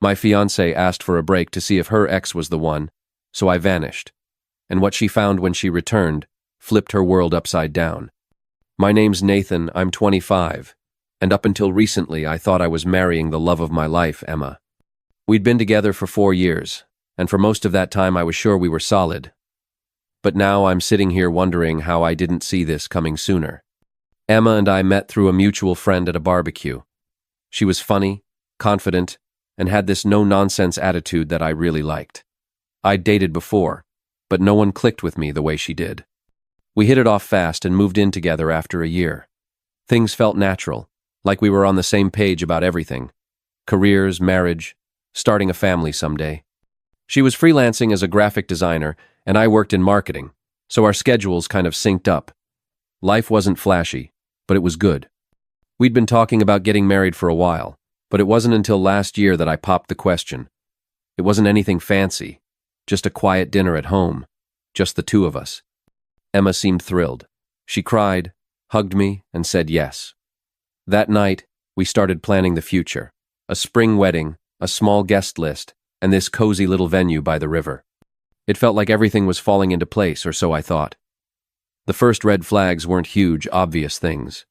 My fiancée asked for a break to see if her ex was the one, so I vanished. And what she found when she returned flipped her world upside down. My name's Nathan, I'm 25, and up until recently I thought I was marrying the love of my life, Emma. We'd been together for 4 years, and for most of that time I was sure we were solid. But now I'm sitting here wondering how I didn't see this coming sooner. Emma and I met through a mutual friend at a barbecue. She was funny, confident, and had this no-nonsense attitude that I really liked. I'd dated before, but no one clicked with me the way she did. We hit it off fast and moved in together after a year. Things felt natural, like we were on the same page about everything. Careers, marriage, starting a family someday. She was freelancing as a graphic designer, and I worked in marketing, so our schedules kind of synced up. Life wasn't flashy, but it was good. We'd been talking about getting married for a while, but it wasn't until last year that I popped the question. It wasn't anything fancy, just a quiet dinner at home, just the two of us. Emma seemed thrilled. She cried, hugged me, and said yes. That night, we started planning the future. A spring wedding, a small guest list, and this cozy little venue by the river. It felt like everything was falling into place, or so I thought. The first red flags weren't huge, obvious things.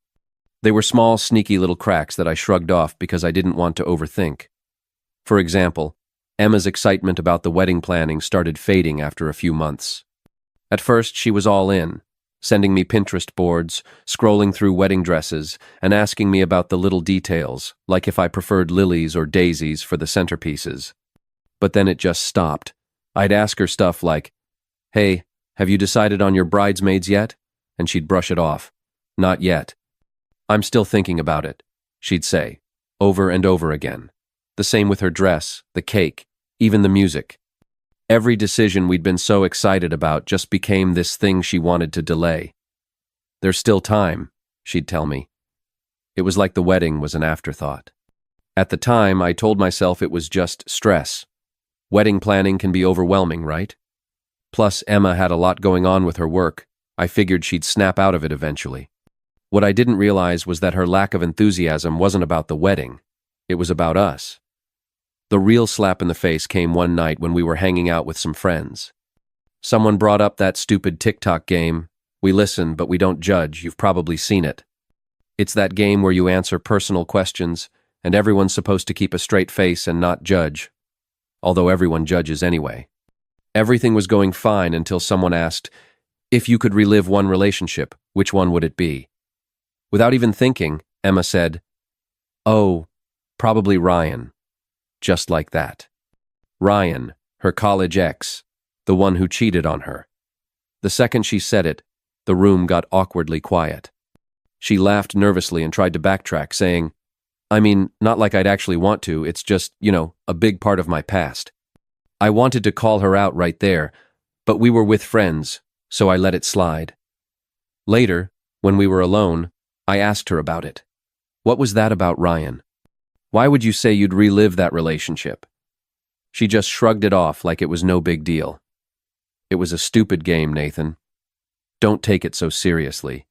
They were small, sneaky little cracks that I shrugged off because I didn't want to overthink. For example, Emma's excitement about the wedding planning started fading after a few months. At first, she was all in, sending me Pinterest boards, scrolling through wedding dresses, and asking me about the little details, like if I preferred lilies or daisies for the centerpieces. But then it just stopped. I'd ask her stuff like, "Hey, have you decided on your bridesmaids yet?" And she'd brush it off. "Not yet." "I'm still thinking about it," she'd say, over and over again. The same with her dress, the cake, even the music. Every decision we'd been so excited about just became this thing she wanted to delay. "There's still time," she'd tell me. It was like the wedding was an afterthought. At the time, I told myself it was just stress. Wedding planning can be overwhelming, right? Plus, Emma had a lot going on with her work. I figured she'd snap out of it eventually. What I didn't realize was that her lack of enthusiasm wasn't about the wedding. It was about us. The real slap in the face came one night when we were hanging out with some friends. Someone brought up that stupid TikTok game. We listen, but we don't judge. You've probably seen it. It's that game where you answer personal questions, and everyone's supposed to keep a straight face and not judge. Although everyone judges anyway. Everything was going fine until someone asked, if you could relive one relationship, which one would it be? Without even thinking, Emma said, "Oh, probably Ryan." Just like that. Ryan, her college ex, the one who cheated on her. The second she said it, the room got awkwardly quiet. She laughed nervously and tried to backtrack, saying, "I mean, not like I'd actually want to, it's just, a big part of my past." I wanted to call her out right there, but we were with friends, so I let it slide. Later, when we were alone, I asked her about it. What was that about Ryan? Why would you say you'd relive that relationship? She just shrugged it off like it was no big deal. It was a stupid game, Nathan. Don't take it so seriously.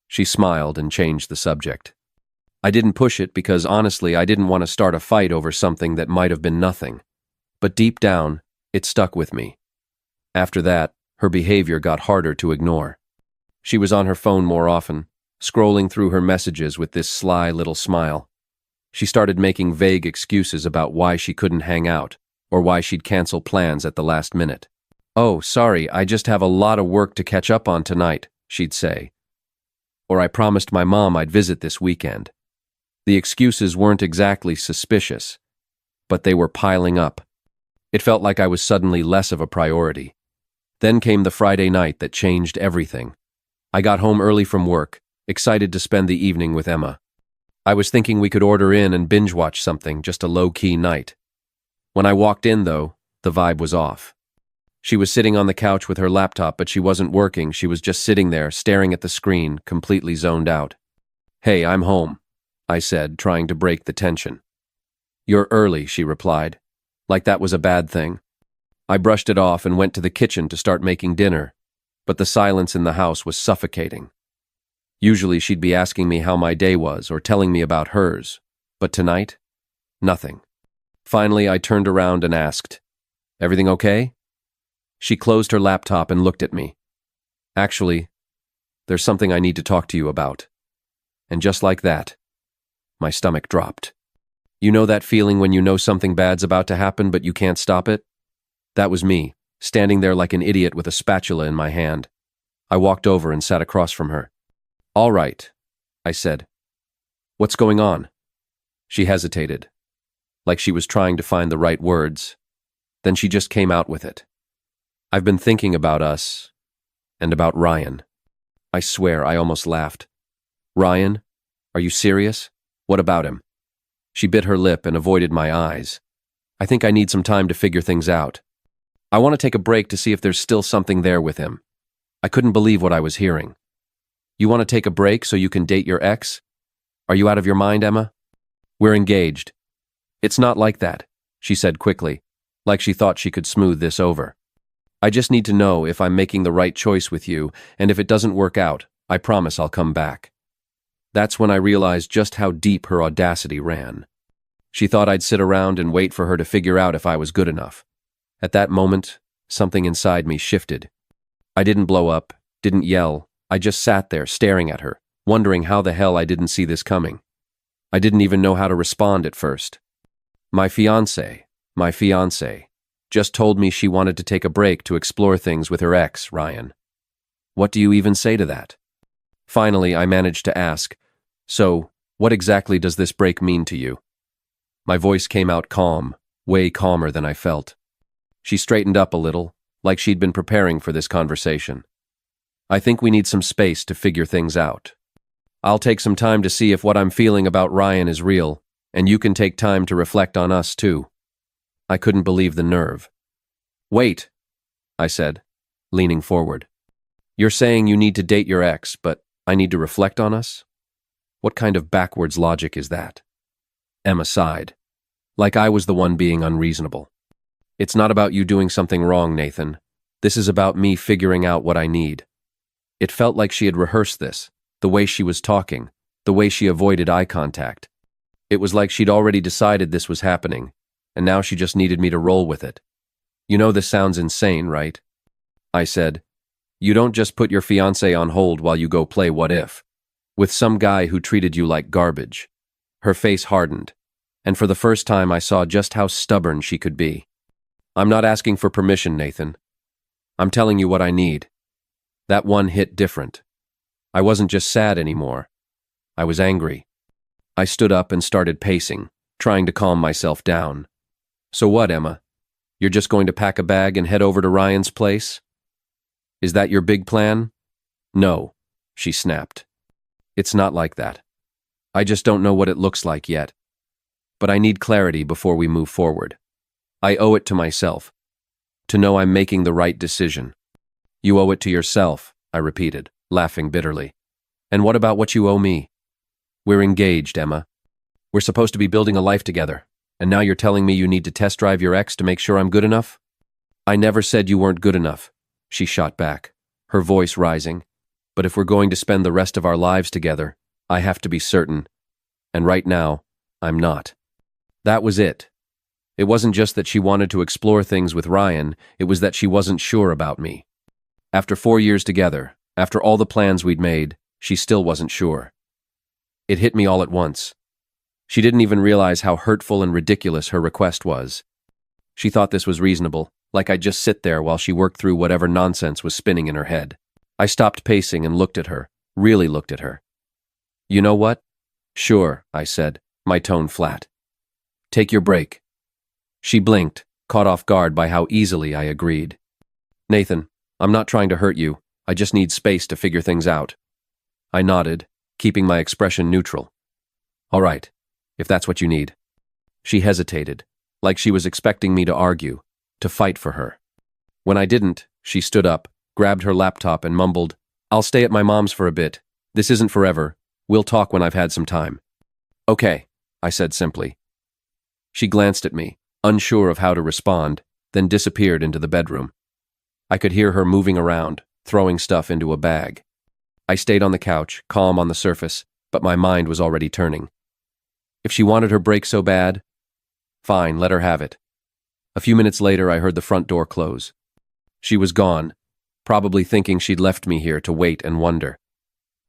She smiled and changed the subject. I didn't push it because honestly I didn't want to start a fight over something that might have been nothing. But deep down, it stuck with me. After that, her behavior got harder to ignore. She was on her phone more often, scrolling through her messages with this sly little smile. She started making vague excuses about why she couldn't hang out, or why she'd cancel plans at the last minute. "Oh, sorry, I just have a lot of work to catch up on tonight," she'd say. Or "I promised my mom I'd visit this weekend." The excuses weren't exactly suspicious, but they were piling up. It felt like I was suddenly less of a priority. Then came the Friday night that changed everything. I got home early from work, excited to spend the evening with Emma. I was thinking we could order in and binge-watch something, just a low-key night. When I walked in, though, the vibe was off. She was sitting on the couch with her laptop, but she wasn't working. She was just sitting there, staring at the screen, completely zoned out. "Hey, I'm home," I said, trying to break the tension. "You're early," she replied, like that was a bad thing. I brushed it off and went to the kitchen to start making dinner, but the silence in the house was suffocating. Usually she'd be asking me how my day was or telling me about hers, but tonight, nothing. Finally, I turned around and asked, "Everything okay?" She closed her laptop and looked at me. "Actually, there's something I need to talk to you about." And just like that, my stomach dropped. You know that feeling when you know something bad's about to happen but you can't stop it? That was me, standing there like an idiot with a spatula in my hand. I walked over and sat across from her. "All right," I said. "What's going on?" She hesitated, like she was trying to find the right words. Then she just came out with it. "I've been thinking about us, and about Ryan." I swear, I almost laughed. "Ryan? Are you serious? What about him?" She bit her lip and avoided my eyes. "I think I need some time to figure things out. I want to take a break to see if there's still something there with him." I couldn't believe what I was hearing. "You want to take a break so you can date your ex? Are you out of your mind, Emma? We're engaged." "It's not like that," she said quickly, like she thought she could smooth this over. "I just need to know if I'm making the right choice with you, and if it doesn't work out, I promise I'll come back." That's when I realized just how deep her audacity ran. She thought I'd sit around and wait for her to figure out if I was good enough. At that moment, something inside me shifted. I didn't blow up, didn't yell. I just sat there staring at her, wondering how the hell I didn't see this coming. I didn't even know how to respond at first. My fiancée, just told me she wanted to take a break to explore things with her ex, Ryan. What do you even say to that? Finally, I managed to ask, "So, what exactly does this break mean to you?" My voice came out calm, way calmer than I felt. She straightened up a little, like she'd been preparing for this conversation. "I think we need some space to figure things out. I'll take some time to see if what I'm feeling about Ryan is real, and you can take time to reflect on us too." I couldn't believe the nerve. "Wait," I said, leaning forward. "You're saying you need to date your ex, but I need to reflect on us? What kind of backwards logic is that?" Emma sighed, like I was the one being unreasonable. "It's not about you doing something wrong, Nathan. This is about me figuring out what I need." It felt like she had rehearsed this, the way she was talking, the way she avoided eye contact. It was like she'd already decided this was happening, and now she just needed me to roll with it. "You know this sounds insane, right?" I said. "You don't just put your fiancé on hold while you go play What If with some guy who treated you like garbage." Her face hardened, and for the first time I saw just how stubborn she could be. "I'm not asking for permission, Nathan. I'm telling you what I need." That one hit different. I wasn't just sad anymore. I was angry. I stood up and started pacing, trying to calm myself down. "So what, Emma? You're just going to pack a bag and head over to Ryan's place? Is that your big plan?" "No," she snapped. "It's not like that. I just don't know what it looks like yet. But I need clarity before we move forward. I owe it to myself, to know I'm making the right decision." "You owe it to yourself," I repeated, laughing bitterly. "And what about what you owe me? We're engaged, Emma. We're supposed to be building a life together, and now you're telling me you need to test drive your ex to make sure I'm good enough?" "I never said you weren't good enough," she shot back, her voice rising. "But if we're going to spend the rest of our lives together, I have to be certain. And right now, I'm not." That was it. It wasn't just that she wanted to explore things with Ryan, it was that she wasn't sure about me. After 4 years together, after all the plans we'd made, she still wasn't sure. It hit me all at once. She didn't even realize how hurtful and ridiculous her request was. She thought this was reasonable, like I'd just sit there while she worked through whatever nonsense was spinning in her head. I stopped pacing and looked at her, really looked at her. "You know what?" "Sure," I said, my tone flat. "Take your break." She blinked, caught off guard by how easily I agreed. "Nathan, I'm not trying to hurt you. I just need space to figure things out." I nodded, keeping my expression neutral. "All right, if that's what you need." She hesitated, like she was expecting me to argue, to fight for her. When I didn't, she stood up, grabbed her laptop and mumbled, "I'll stay at my mom's for a bit. This isn't forever. We'll talk when I've had some time." "Okay," I said simply. She glanced at me, unsure of how to respond, then disappeared into the bedroom. I could hear her moving around, throwing stuff into a bag. I stayed on the couch, calm on the surface, but my mind was already turning. If she wanted her break so bad, Fine, let her have it. A few minutes later, I heard the front door close. She was gone, probably thinking she'd left me here to wait and wonder.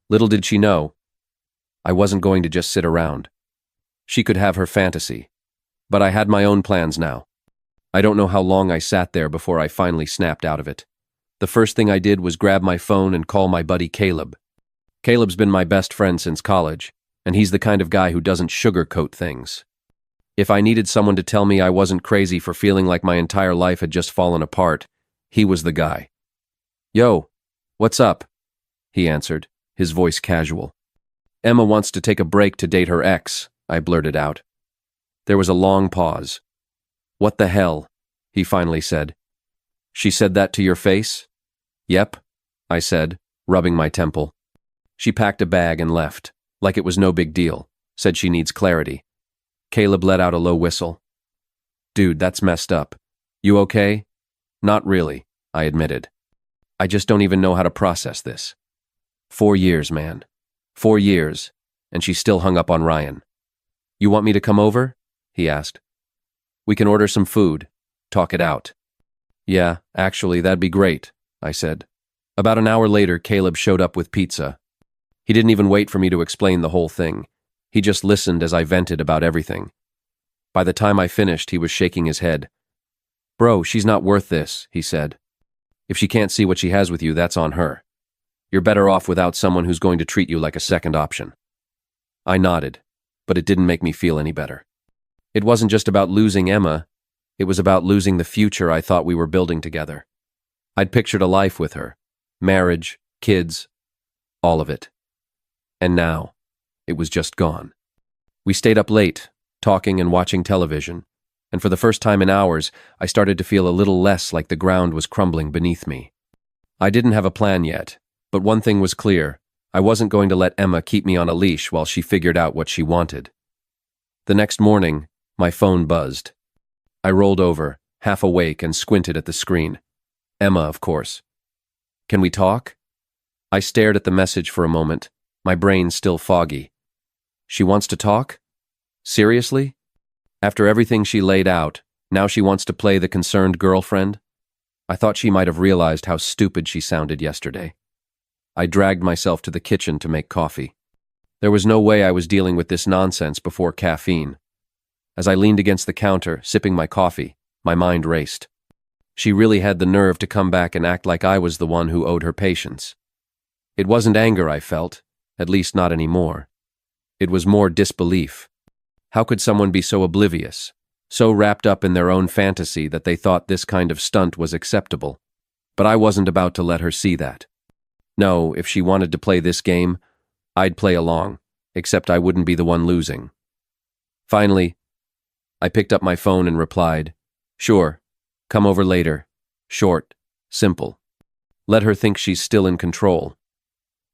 Little did she know, I wasn't going to just sit around. She could have her fantasy, but I had my own plans now. I don't know how long I sat there before I finally snapped out of it. The first thing I did was grab my phone and call my buddy Caleb. Caleb's been my best friend since college, and he's the kind of guy who doesn't sugarcoat things. If I needed someone to tell me I wasn't crazy for feeling like my entire life had just fallen apart, he was the guy. "Yo, what's up?" he answered, his voice casual. "Emma wants to take a break to date her ex," I blurted out. There was a long pause. "What the hell?" he finally said. "She said that to your face?" "Yep," I said, rubbing my temple. She packed a bag and left, like it was no big deal, said she needs clarity. Caleb let out a low whistle. "Dude, that's messed up. You okay?" "Not really," I admitted. "I just don't even know how to process this. 4 years, man. 4 years, and she still hung up on Ryan." "You want me to come over?" he asked. "We can order some food, talk it out." "Yeah, actually, that'd be great," I said. About an hour later, Caleb showed up with pizza. He didn't even wait for me to explain the whole thing. He just listened as I vented about everything. By the time I finished, he was shaking his head. "Bro, she's not worth this," he said. "If she can't see what she has with you, that's on her. You're better off without someone who's going to treat you like a second option." I nodded, but it didn't make me feel any better. It wasn't just about losing Emma, it was about losing the future I thought we were building together. I'd pictured a life with her, marriage, kids, all of it. And now, it was just gone. We stayed up late, talking and watching television, and for the first time in hours, I started to feel a little less like the ground was crumbling beneath me. I didn't have a plan yet, but one thing was clear. I wasn't going to let Emma keep me on a leash while she figured out what she wanted. The next morning, my phone buzzed. I rolled over, half awake, and squinted at the screen. Emma, of course. "Can we talk?" I stared at the message for a moment, my brain still foggy. She wants to talk? Seriously? After everything she laid out, now she wants to play the concerned girlfriend? I thought she might have realized how stupid she sounded yesterday. I dragged myself to the kitchen to make coffee. There was no way I was dealing with this nonsense before caffeine. As I leaned against the counter, sipping my coffee, my mind raced. She really had the nerve to come back and act like I was the one who owed her patience. It wasn't anger I felt, at least not anymore. It was more disbelief. How could someone be so oblivious, so wrapped up in their own fantasy that they thought this kind of stunt was acceptable? But I wasn't about to let her see that. No, if she wanted to play this game, I'd play along, except I wouldn't be the one losing. Finally, I picked up my phone and replied, "Sure, come over later. Short, simple. Let her think she's still in control."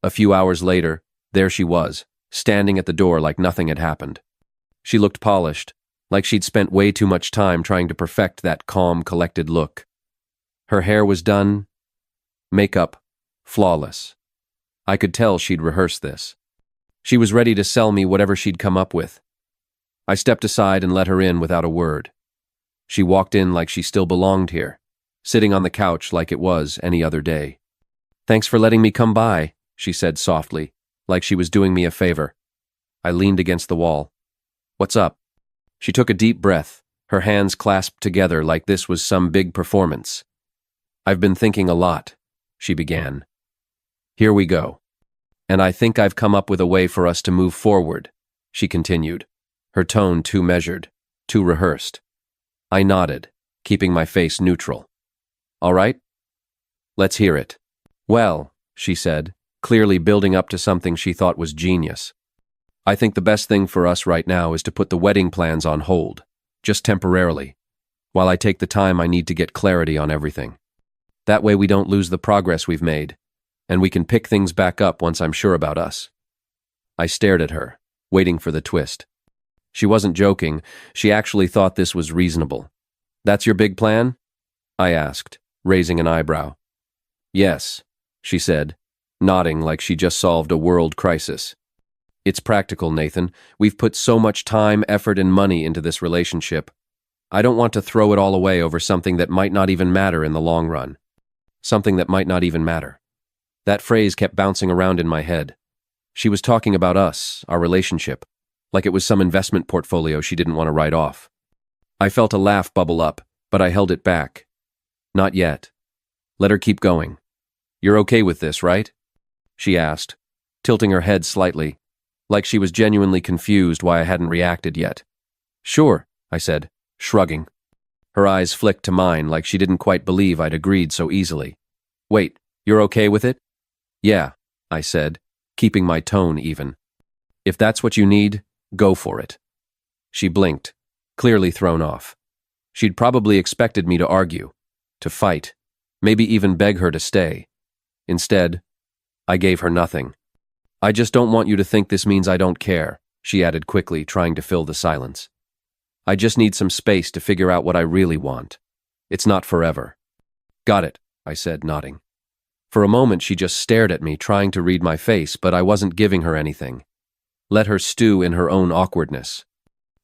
A few hours later, there she was, standing at the door like nothing had happened. She looked polished, like she'd spent way too much time trying to perfect that calm, collected look. Her hair was done, makeup, flawless. I could tell she'd rehearsed this. She was ready to sell me whatever she'd come up with. I stepped aside and let her in without a word. She walked in like she still belonged here, sitting on the couch like it was any other day. "Thanks for letting me come by," she said softly, like she was doing me a favor. I leaned against the wall. "What's up?" She took a deep breath, her hands clasped together like this was some big performance. "I've been thinking a lot," she began. "Here we go. And I think I've come up with a way for us to move forward," she continued, her tone too measured, too rehearsed. I nodded, keeping my face neutral. "All right? Let's hear it." "Well," she said, clearly building up to something she thought was genius. "I think the best thing for us right now is to put the wedding plans on hold, just temporarily, while I take the time I need to get clarity on everything. That way we don't lose the progress we've made, and we can pick things back up once I'm sure about us." I stared at her, waiting for the twist. She wasn't joking, she actually thought this was reasonable. "That's your big plan?" I asked, raising an eyebrow. "Yes," she said, nodding like she just solved a world crisis. "It's practical, Nathan. We've put so much time, effort, and money into this relationship. I don't want to throw it all away over something that might not even matter in the long run. Something that might not even matter. That phrase kept bouncing around in my head. She was talking about us, our relationship, like it was some investment portfolio she didn't want to write off. I felt a laugh bubble up, but I held it back. Not yet. Let her keep going. You're okay with this, right? She asked, tilting her head slightly, like she was genuinely confused why I hadn't reacted yet. Sure, I said, shrugging. Her eyes flicked to mine like she didn't quite believe I'd agreed so easily. Wait, you're okay with it? Yeah, I said, keeping my tone even. If that's what you need, go for it. She blinked, clearly thrown off. She'd probably expected me to argue, to fight, maybe even beg her to stay. Instead, I gave her nothing. I just don't want you to think this means I don't care, she added quickly, trying to fill the silence. I just need some space to figure out what I really want. It's not forever. Got it, I said, nodding. For a moment, she just stared at me, trying to read my face, but I wasn't giving her anything. Let her stew in her own awkwardness.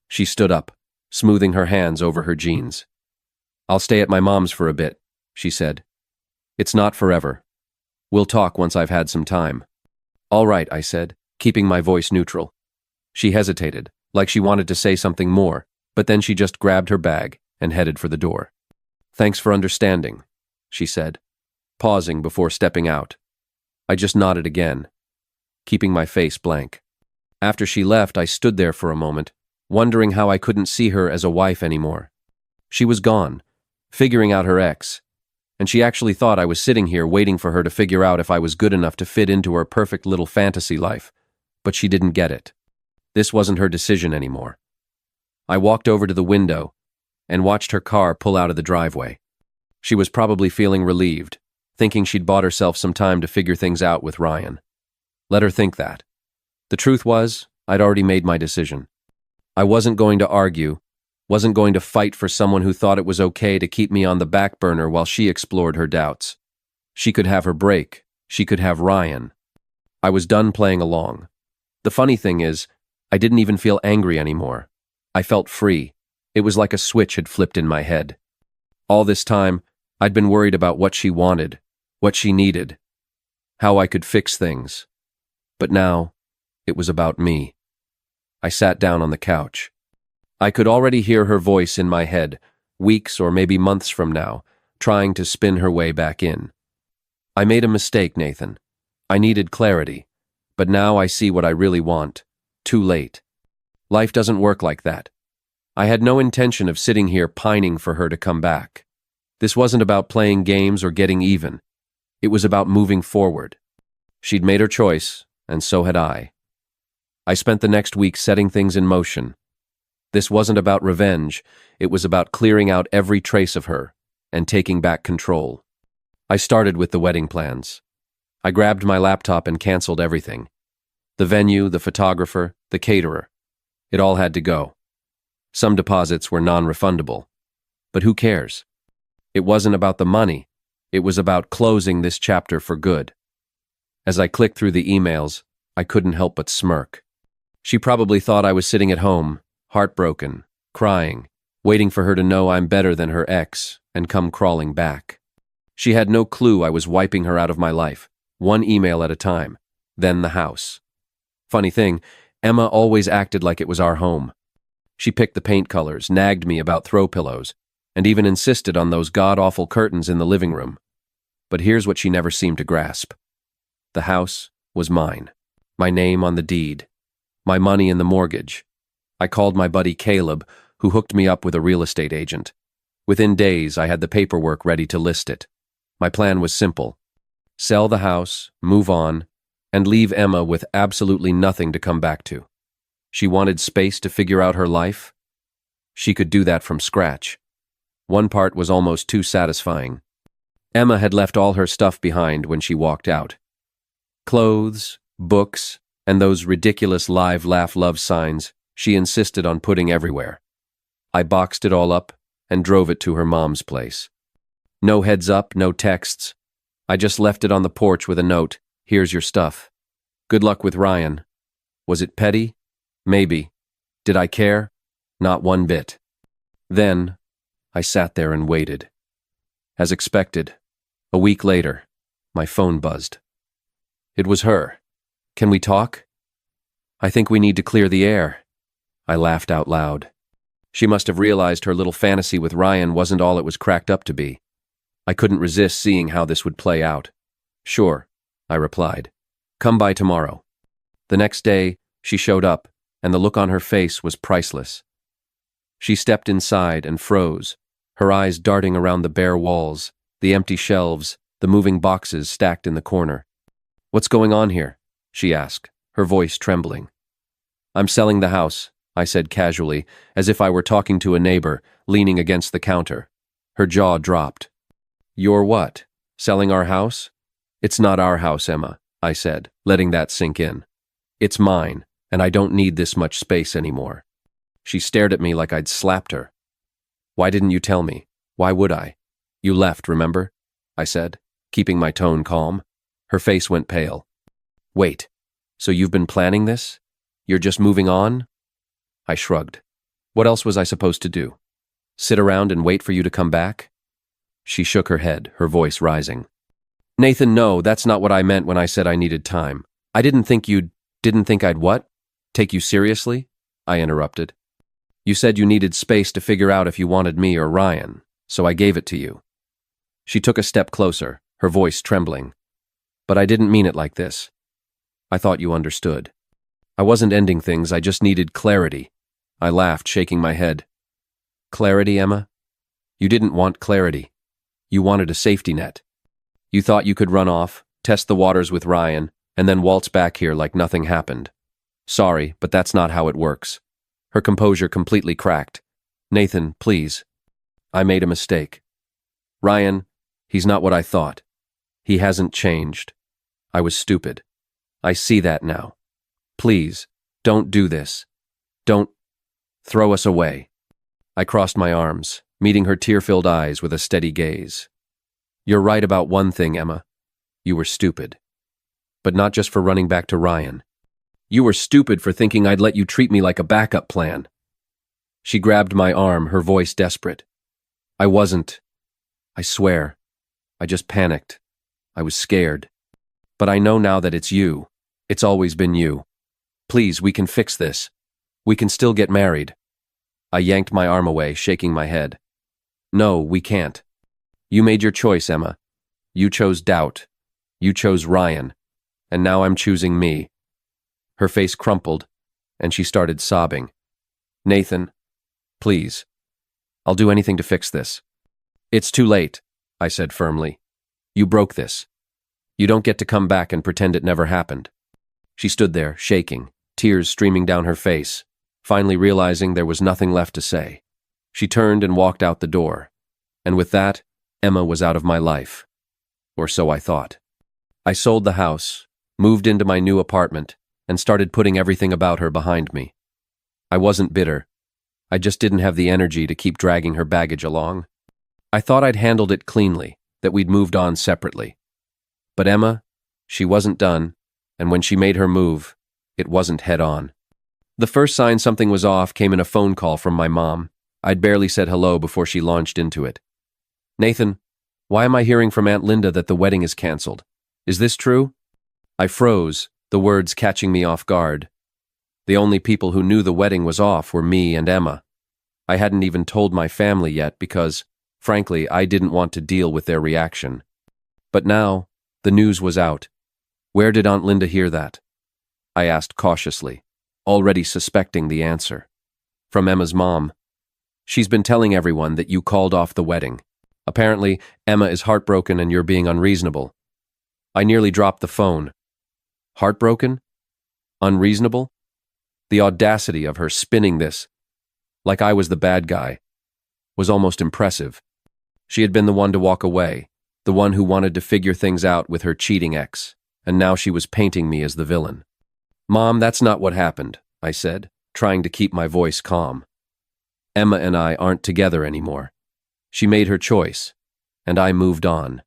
She stood up, smoothing her hands over her jeans. I'll stay at my mom's for a bit, she said. It's not forever. We'll talk once I've had some time. All right, I said, keeping my voice neutral. She hesitated, like she wanted to say something more, but then she just grabbed her bag and headed for the door. Thanks for understanding, she said, pausing before stepping out. I just nodded again, keeping my face blank. After she left, I stood there for a moment, wondering how I couldn't see her as a wife anymore. She was gone, figuring out her ex, and she actually thought I was sitting here waiting for her to figure out if I was good enough to fit into her perfect little fantasy life, but she didn't get it. This wasn't her decision anymore. I walked over to the window and watched her car pull out of the driveway. She was probably feeling relieved, thinking she'd bought herself some time to figure things out with Ryan. Let her think that. The truth was, I'd already made my decision. I wasn't going to argue, wasn't going to fight for someone who thought it was okay to keep me on the back burner while she explored her doubts. She could have her break. She could have Ryan. I was done playing along. The funny thing is, I didn't even feel angry anymore. I felt free. It was like a switch had flipped in my head. All this time, I'd been worried about what she wanted, what she needed, how I could fix things. But now, it was about me. I sat down on the couch. I could already hear her voice in my head, weeks or maybe months from now, trying to spin her way back in. I made a mistake, Nathan. I needed clarity, but now I see what I really want. Too late. Life doesn't work like that. I had no intention of sitting here pining for her to come back. This wasn't about playing games or getting even. It was about moving forward. She'd made her choice, and so had I. I spent the next week setting things in motion. This wasn't about revenge. It was about clearing out every trace of her and taking back control. I started with the wedding plans. I grabbed my laptop and canceled everything. The venue, the photographer, the caterer. It all had to go. Some deposits were non-refundable. But who cares? It wasn't about the money. It was about closing this chapter for good. As I clicked through the emails, I couldn't help but smirk. She probably thought I was sitting at home, heartbroken, crying, waiting for her to know I'm better than her ex and come crawling back. She had no clue I was wiping her out of my life, one email at a time, then the house. Funny thing, Emma always acted like it was our home. She picked the paint colors, nagged me about throw pillows, and even insisted on those god-awful curtains in the living room. But here's what she never seemed to grasp. The house was mine. My name on the deed. My money in the mortgage. I called my buddy Caleb, who hooked me up with a real estate agent. Within days, I had the paperwork ready to list it. My plan was simple. Sell the house, move on, and leave Emma with absolutely nothing to come back to. She wanted space to figure out her life. She could do that from scratch. One part was almost too satisfying. Emma had left all her stuff behind when she walked out. Clothes, books, and those ridiculous live, laugh, love signs she insisted on putting everywhere. I boxed it all up and drove it to her mom's place. No heads up, no texts. I just left it on the porch with a note. Here's your stuff. Good luck with Ryan. Was it petty? Maybe. Did I care? Not one bit. Then, I sat there and waited. As expected, a week later, my phone buzzed. It was her. "Can we talk?" "I think we need to clear the air." I laughed out loud. She must have realized her little fantasy with Ryan wasn't all it was cracked up to be. I couldn't resist seeing how this would play out. "Sure," I replied. "Come by tomorrow." The next day, she showed up, and the look on her face was priceless. She stepped inside and froze, her eyes darting around the bare walls, the empty shelves, the moving boxes stacked in the corner. "What's going on here?" she asked, her voice trembling. "I'm selling the house," I said casually, as if I were talking to a neighbor, leaning against the counter. Her jaw dropped. "You're what? Selling our house?" "It's not our house, Emma," I said, letting that sink in. "It's mine, and I don't need this much space anymore." She stared at me like I'd slapped her. "Why didn't you tell me? Why would I?" "You left, remember?" I said, keeping my tone calm. Her face went pale. "Wait, so you've been planning this? You're just moving on?" I shrugged. What else was I supposed to do? Sit around and wait for you to come back? She shook her head, her voice rising. "Nathan, no, that's not what I meant when I said I needed time. I didn't think I'd what? Take you seriously?" I interrupted. "You said you needed space to figure out if you wanted me or Ryan, so I gave it to you." She took a step closer, her voice trembling. "But I didn't mean it like this. I thought you understood. I wasn't ending things, I just needed clarity." I laughed, shaking my head. "Clarity, Emma? You didn't want clarity. You wanted a safety net. You thought you could run off, test the waters with Ryan, and then waltz back here like nothing happened. Sorry, but that's not how it works." Her composure completely cracked. "Nathan, please. I made a mistake. Ryan, he's not what I thought. He hasn't changed. I was stupid. I see that now. Please, don't do this. Don't throw us away." I crossed my arms, meeting her tear-filled eyes with a steady gaze. "You're right about one thing, Emma. You were stupid. But not just for running back to Ryan. You were stupid for thinking I'd let you treat me like a backup plan." She grabbed my arm, her voice desperate. "I wasn't. I swear. I just panicked. I was scared. But I know now that it's you. It's always been you. Please, we can fix this. We can still get married." I yanked my arm away, shaking my head. "No, we can't. You made your choice, Emma. You chose doubt. You chose Ryan. And now I'm choosing me." Her face crumpled, and she started sobbing. "Nathan, please. I'll do anything to fix this." "It's too late," I said firmly. "You broke this. You don't get to come back and pretend it never happened." She stood there, shaking, tears streaming down her face, finally realizing there was nothing left to say. She turned and walked out the door, and with that, Emma was out of my life. Or so I thought. I sold the house, moved into my new apartment, and started putting everything about her behind me. I wasn't bitter. I just didn't have the energy to keep dragging her baggage along. I thought I'd handled it cleanly, that we'd moved on separately. But Emma, she wasn't done, and when she made her move, it wasn't head-on. The first sign something was off came in a phone call from my mom. I'd barely said hello before she launched into it. "Nathan, why am I hearing from Aunt Linda that the wedding is canceled? Is this true?" I froze, the words catching me off guard. The only people who knew the wedding was off were me and Emma. I hadn't even told my family yet because, frankly, I didn't want to deal with their reaction. But now, the news was out. Where did Aunt Linda hear that? I asked cautiously, already suspecting the answer. From Emma's mom. "She's been telling everyone that you called off the wedding. Apparently, Emma is heartbroken and you're being unreasonable." I nearly dropped the phone. Heartbroken? Unreasonable? The audacity of her spinning this, like I was the bad guy, was almost impressive. She had been the one to walk away, the one who wanted to figure things out with her cheating ex, and now she was painting me as the villain. "Mom, that's not what happened," I said, trying to keep my voice calm. "Emma and I aren't together anymore. She made her choice, and I moved on."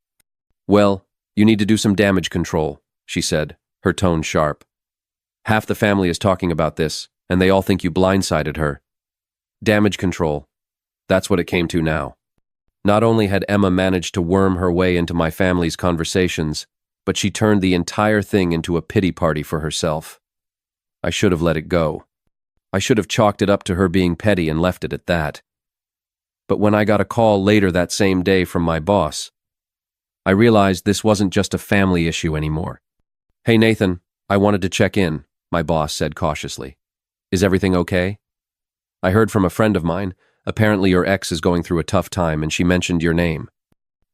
"Well, you need to do some damage control," she said, her tone sharp. "Half the family is talking about this, and they all think you blindsided her." "Damage control. That's what it came to now. Not only had Emma managed to worm her way into my family's conversations, but she turned the entire thing into a pity party for herself. I should have let it go. I should have chalked it up to her being petty and left it at that. But when I got a call later that same day from my boss, I realized this wasn't just a family issue anymore. "Hey Nathan, I wanted to check in," my boss said cautiously. "Is everything okay? I heard from a friend of mine. Apparently your ex is going through a tough time and she mentioned your name."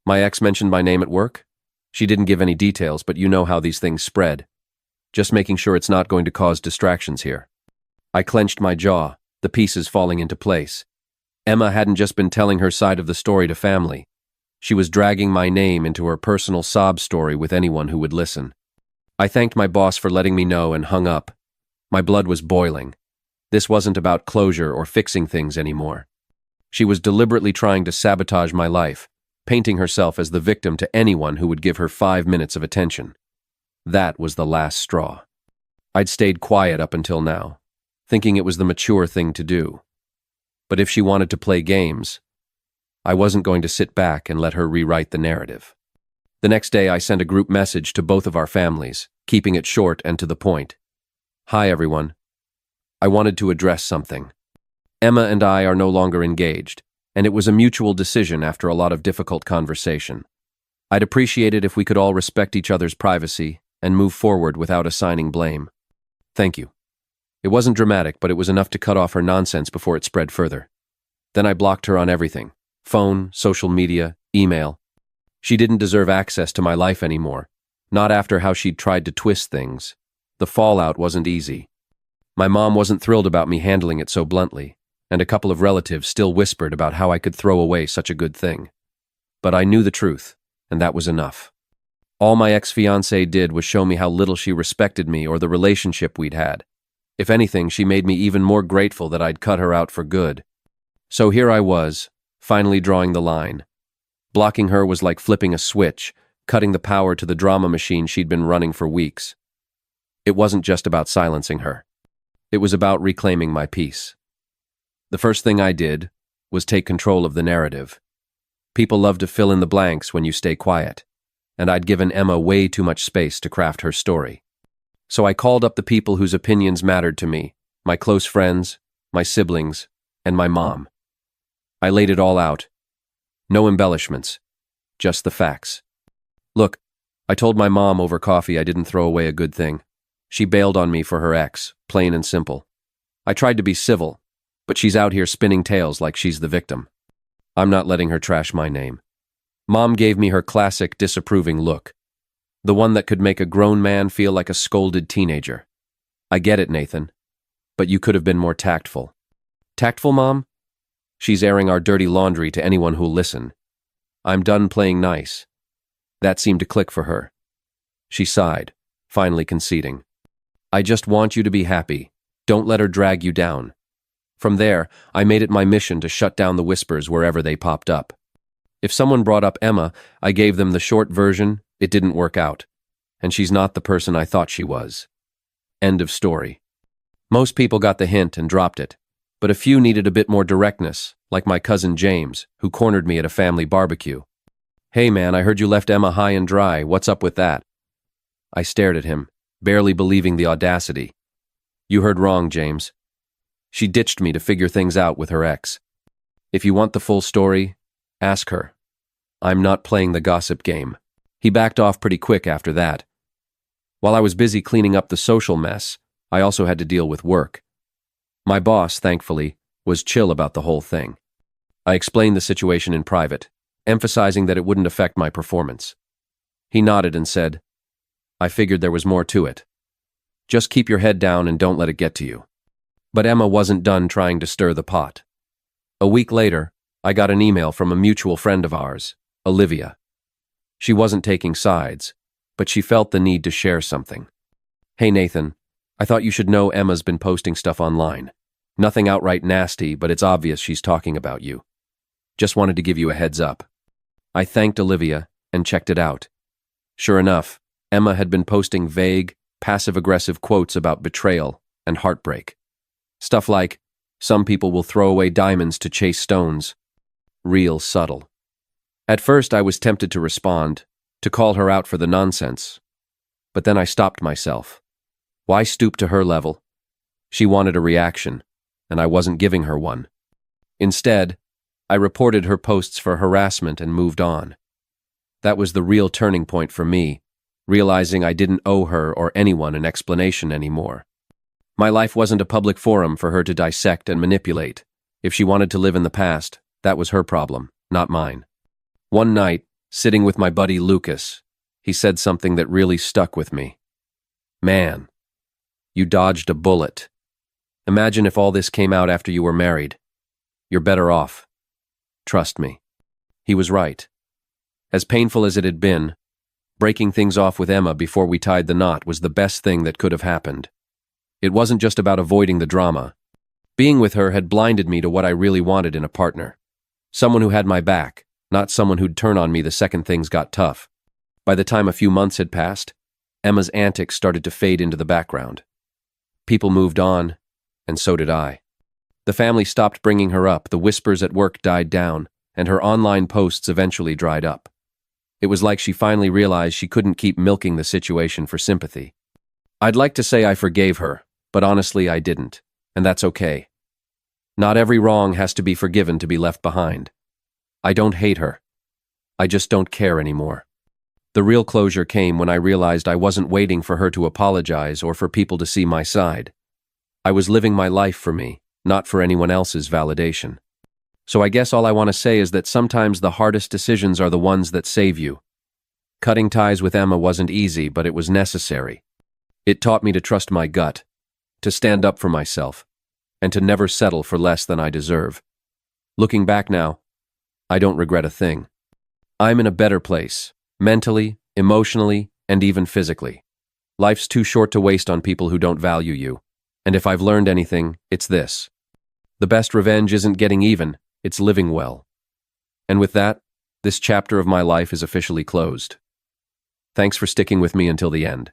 "My ex mentioned my name at work?" "She didn't give any details, but you know how these things spread. Just making sure it's not going to cause distractions here." I clenched my jaw, the pieces falling into place. Emma hadn't just been telling her side of the story to family. She was dragging my name into her personal sob story with anyone who would listen. I thanked my boss for letting me know and hung up. My blood was boiling. This wasn't about closure or fixing things anymore. She was deliberately trying to sabotage my life, painting herself as the victim to anyone who would give her 5 minutes of attention. That was the last straw. I'd stayed quiet up until now, thinking it was the mature thing to do. But if she wanted to play games, I wasn't going to sit back and let her rewrite the narrative. The next day I sent a group message to both of our families, keeping it short and to the point. "Hi everyone. I wanted to address something. Emma and I are no longer engaged, and it was a mutual decision after a lot of difficult conversation. I'd appreciate it if we could all respect each other's privacy and move forward without assigning blame. Thank you." It wasn't dramatic, but it was enough to cut off her nonsense before it spread further. Then I blocked her on everything: phone, social media, email. She didn't deserve access to my life anymore, not after how she'd tried to twist things. The fallout wasn't easy. My mom wasn't thrilled about me handling it so bluntly, and a couple of relatives still whispered about how I could throw away such a good thing. But I knew the truth, and that was enough. All my ex-fiancée did was show me how little she respected me or the relationship we'd had. If anything, she made me even more grateful that I'd cut her out for good. So here I was, finally drawing the line. Blocking her was like flipping a switch, cutting the power to the drama machine she'd been running for weeks. It wasn't just about silencing her. It was about reclaiming my peace. The first thing I did was take control of the narrative. People love to fill in the blanks when you stay quiet, and I'd given Emma way too much space to craft her story. So I called up the people whose opinions mattered to me, my close friends, my siblings, and my mom. I laid it all out. No embellishments, just the facts. Look, I told my mom over coffee I didn't throw away a good thing. She bailed on me for her ex, plain and simple. I tried to be civil, but she's out here spinning tales like she's the victim. I'm not letting her trash my name. Mom gave me her classic disapproving look, the one that could make a grown man feel like a scolded teenager. "I get it, Nathan, but you could have been more tactful." "Tactful, Mom?" "She's airing our dirty laundry to anyone who'll listen. I'm done playing nice." That seemed to click for her. She sighed, finally conceding. "I just want you to be happy. Don't let her drag you down." From there, I made it my mission to shut down the whispers wherever they popped up. If someone brought up Emma, I gave them the short version: it didn't work out, and she's not the person I thought she was. End of story. Most people got the hint and dropped it, but a few needed a bit more directness, like my cousin James, who cornered me at a family barbecue. "Hey man, I heard you left Emma high and dry. What's up with that?" I stared at him, barely believing the audacity. "You heard wrong, James. She ditched me to figure things out with her ex. If you want the full story, ask her. I'm not playing the gossip game." He backed off pretty quick after that. While I was busy cleaning up the social mess, I also had to deal with work. My boss, thankfully, was chill about the whole thing. I explained the situation in private, emphasizing that it wouldn't affect my performance. He nodded and said, "I figured there was more to it. Just keep your head down and don't let it get to you." But Emma wasn't done trying to stir the pot. A week later, I got an email from a mutual friend of ours, Olivia. She wasn't taking sides, but she felt the need to share something. "Hey Nathan, I thought you should know Emma's been posting stuff online. Nothing outright nasty, but it's obvious she's talking about you. Just wanted to give you a heads up." I thanked Olivia and checked it out. Sure enough, Emma had been posting vague, passive-aggressive quotes about betrayal and heartbreak. Stuff like, "Some people will throw away diamonds to chase stones," real subtle. At first, I was tempted to respond, to call her out for the nonsense. But then I stopped myself. Why stoop to her level? She wanted a reaction, and I wasn't giving her one. Instead, I reported her posts for harassment and moved on. That was the real turning point for me, realizing I didn't owe her or anyone an explanation anymore. My life wasn't a public forum for her to dissect and manipulate. If she wanted to live in the past, that was her problem, not mine. One night, sitting with my buddy Lucas, he said something that really stuck with me. "Man, you dodged a bullet. Imagine if all this came out after you were married. You're better off. Trust me." He was right. As painful as it had been, breaking things off with Emma before we tied the knot was the best thing that could have happened. It wasn't just about avoiding the drama. Being with her had blinded me to what I really wanted in a partner. Someone who had my back, not someone who'd turn on me the second things got tough. By the time a few months had passed, Emma's antics started to fade into the background. People moved on, and so did I. The family stopped bringing her up, the whispers at work died down, and her online posts eventually dried up. It was like she finally realized she couldn't keep milking the situation for sympathy. I'd like to say I forgave her, but honestly I didn't, and that's okay. Not every wrong has to be forgiven to be left behind. I don't hate her. I just don't care anymore. The real closure came when I realized I wasn't waiting for her to apologize or for people to see my side. I was living my life for me, not for anyone else's validation. So I guess all I want to say is that sometimes the hardest decisions are the ones that save you. Cutting ties with Emma wasn't easy, but it was necessary. It taught me to trust my gut, to stand up for myself, and to never settle for less than I deserve. Looking back now, I don't regret a thing. I'm in a better place, mentally, emotionally, and even physically. Life's too short to waste on people who don't value you. And if I've learned anything, it's this. The best revenge isn't getting even, it's living well. And with that, this chapter of my life is officially closed. Thanks for sticking with me until the end.